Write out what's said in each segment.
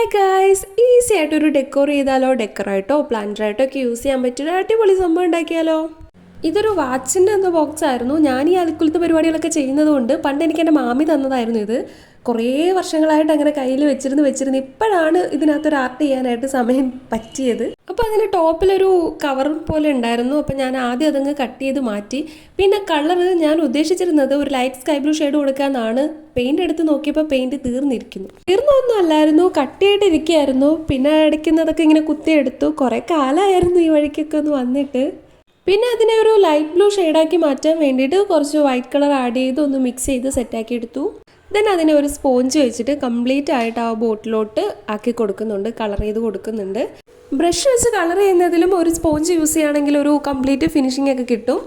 Hi guys, easy ആയിട്ട് ഒരു decor ചെയ്താലോ, ഡെക്കറായിട്ടോ പ്ലാന്ററായിട്ടോ ഒക്കെ യൂസ് ചെയ്യാൻ പറ്റിയ അടിപൊളി സംഭവം ഉണ്ടാക്കിയാലോ. ഇതൊരു വാച്ചിൻ്റെ എന്ന ബോക്സ് ആയിരുന്നു. ഞാൻ ഈ അടുക്കളത്തെ പരിപാടികളൊക്കെ ചെയ്യുന്നത് കൊണ്ട് പണ്ട് എനിക്ക് എൻ്റെ മാമി തന്നതായിരുന്നു ഇത്. കുറേ വർഷങ്ങളായിട്ട് അങ്ങനെ കയ്യിൽ വെച്ചിരുന്ന് ഇപ്പോഴാണ് ഇതിനകത്തൊരു ആർട്ട് ചെയ്യാനായിട്ട് സമയം പറ്റിയത്. അപ്പോൾ അതിന് ടോപ്പിലൊരു കവർ പോലെ ഉണ്ടായിരുന്നു. അപ്പോൾ ഞാൻ ആദ്യം അതങ്ങ് കട്ട് ചെയ്ത് മാറ്റി. പിന്നെ കളർ ഞാൻ ഉദ്ദേശിച്ചിരുന്നത് ഒരു ലൈറ്റ് സ്കൈ ബ്ലൂ ഷെയ്ഡ് കൊടുക്കാമെന്നാണ്. പെയിൻ്റ് എടുത്ത് നോക്കിയപ്പോൾ പെയിൻറ്റ് തീർന്നൊന്നും അല്ലായിരുന്നു, കട്ടിയായിട്ടിരിക്കുകയായിരുന്നു. പിന്നെ അടിക്കുന്നതൊക്കെ ഇങ്ങനെ കുത്തിയെടുത്തു. കുറേ കാലമായിരുന്നു ഈ വഴിക്കൊക്കെ ഒന്ന് വന്നിട്ട്. പിന്നെ അതിനെ ഒരു ലൈറ്റ് ബ്ലൂ ഷെയ്ഡാക്കി മാറ്റാൻ വേണ്ടിയിട്ട് കുറച്ച് വൈറ്റ് കളർ ആഡ് ചെയ്ത് ഒന്ന് മിക്സ് ചെയ്ത് സെറ്റാക്കി എടുത്തു. ദെൻ അതിനെ ഒരു സ്പോഞ്ച് വെച്ചിട്ട് കംപ്ലീറ്റ് ആയിട്ട് ആ ബോട്ടിലോട്ട് ആക്കി കൊടുക്കുന്നുണ്ട്, കളർ ചെയ്ത് കൊടുക്കുന്നുണ്ട്. ബ്രഷ് വെച്ച് കളർ ചെയ്യുന്നതിലും ഒരു സ്പോഞ്ച് യൂസ് ചെയ്യുകയാണെങ്കിൽ ഒരു കംപ്ലീറ്റ് ഫിനിഷിംഗ് ഒക്കെ കിട്ടും.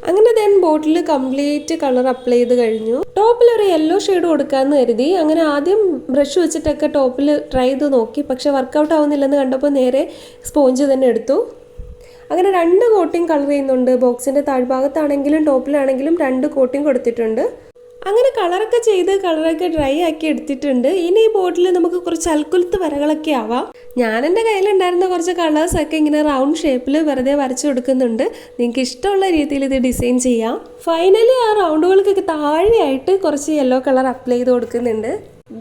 അങ്ങനെ ദെൻ ബോട്ടിൽ കംപ്ലീറ്റ് കളർ അപ്ലൈ ചെയ്ത് കഴിഞ്ഞു. ടോപ്പിൽ ഒരു യെല്ലോ ഷെയ്ഡ് കൊടുക്കാമെന്ന് കരുതി. അങ്ങനെ ആദ്യം ബ്രഷ് വെച്ചിട്ടൊക്കെ ടോപ്പിൽ ട്രൈ ചെയ്ത് നോക്കി. പക്ഷെ വർക്കൗട്ട് ആവുന്നില്ലെന്ന് കണ്ടപ്പോൾ നേരെ സ്പോഞ്ച് തന്നെ എടുത്തു. അങ്ങനെ 2 കോട്ടിങ് കളർ ചെയ്യുന്നുണ്ട്. ബോക്സിൻ്റെ താഴ്ഭാഗത്താണെങ്കിലും ടോപ്പിലാണെങ്കിലും 2 കോട്ടിങ് കൊടുത്തിട്ടുണ്ട്. അങ്ങനെ കളറൊക്കെ ചെയ്ത് കളറൊക്കെ ഡ്രൈ ആക്കി എടുത്തിട്ടുണ്ട്. ഇനി ഈ ബോട്ടിൽ നമുക്ക് കുറച്ച് അൽക്കുലത്ത് വരകളൊക്കെ ആവാം. ഞാൻ എൻ്റെ കയ്യിലുണ്ടായിരുന്ന കുറച്ച് കളേഴ്സൊക്കെ ഇങ്ങനെ റൗണ്ട് ഷേപ്പിൽ വെറുതെ വരച്ചു കൊടുക്കുന്നുണ്ട്. നിങ്ങൾക്ക് ഇഷ്ടമുള്ള രീതിയിൽ ഇത് ഡിസൈൻ ചെയ്യാം. ഫൈനലി ആ റൗണ്ടുകൾക്കൊക്കെ താഴെയായിട്ട് കുറച്ച് യെല്ലോ കളർ അപ്ലൈ ചെയ്ത് കൊടുക്കുന്നുണ്ട്.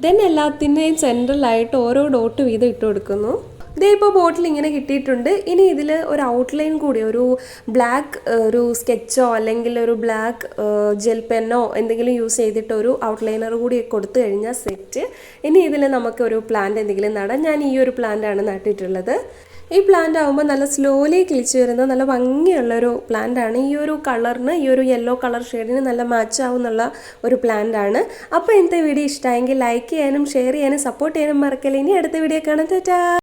ദെൻ എല്ലാത്തിൻ്റെയും സെൻട്രലായിട്ട് ഓരോ ഡോട്ട് വീതം ഇട്ട് കൊടുക്കുന്നു. ഇതേ ഇപ്പോൾ ബോട്ടിൽ ഇങ്ങനെ കിട്ടിയിട്ടുണ്ട്. ഇനി ഇതിൽ ഒരു ഔട്ട്ലൈൻ കൂടി, ഒരു ബ്ലാക്ക് ഒരു സ്കെച്ചോ അല്ലെങ്കിൽ ഒരു ബ്ലാക്ക് ജെൽ പെന്നോ എന്തെങ്കിലും യൂസ് ചെയ്തിട്ട് ഒരു ഔട്ട്ലൈനർ കൂടി കൊടുത്തു കഴിഞ്ഞാൽ സെറ്റ്. ഇനി ഇതിൽ നമുക്ക് ഒരു പ്ലാന്റ് എന്തെങ്കിലും നടാം. ഞാൻ ഈ ഒരു പ്ലാന്റാണ് നട്ടിട്ടുള്ളത്. ഈ പ്ലാന്റ് ആകുമ്പോൾ നല്ല സ്ലോലി കിളിച്ച് വരുന്ന നല്ല ഭംഗിയുള്ളൊരു പ്ലാന്റാണ്. ഈ ഒരു കളറിന്, ഈ ഒരു യെല്ലോ കളർ ഷെയ്ഡിന് നല്ല മാച്ച് ആവുന്നുള്ള ഒരു പ്ലാന്റാണ്. അപ്പോൾ ഇന്നത്തെ വീഡിയോ ഇഷ്ടമായെങ്കിൽ ലൈക്ക് ചെയ്യാനും ഷെയർ ചെയ്യാനും സപ്പോർട്ട് ചെയ്യാനും മറക്കല്ലേ. ഇനി അടുത്ത വീഡിയോ കാണാം. ടാറ്റാ.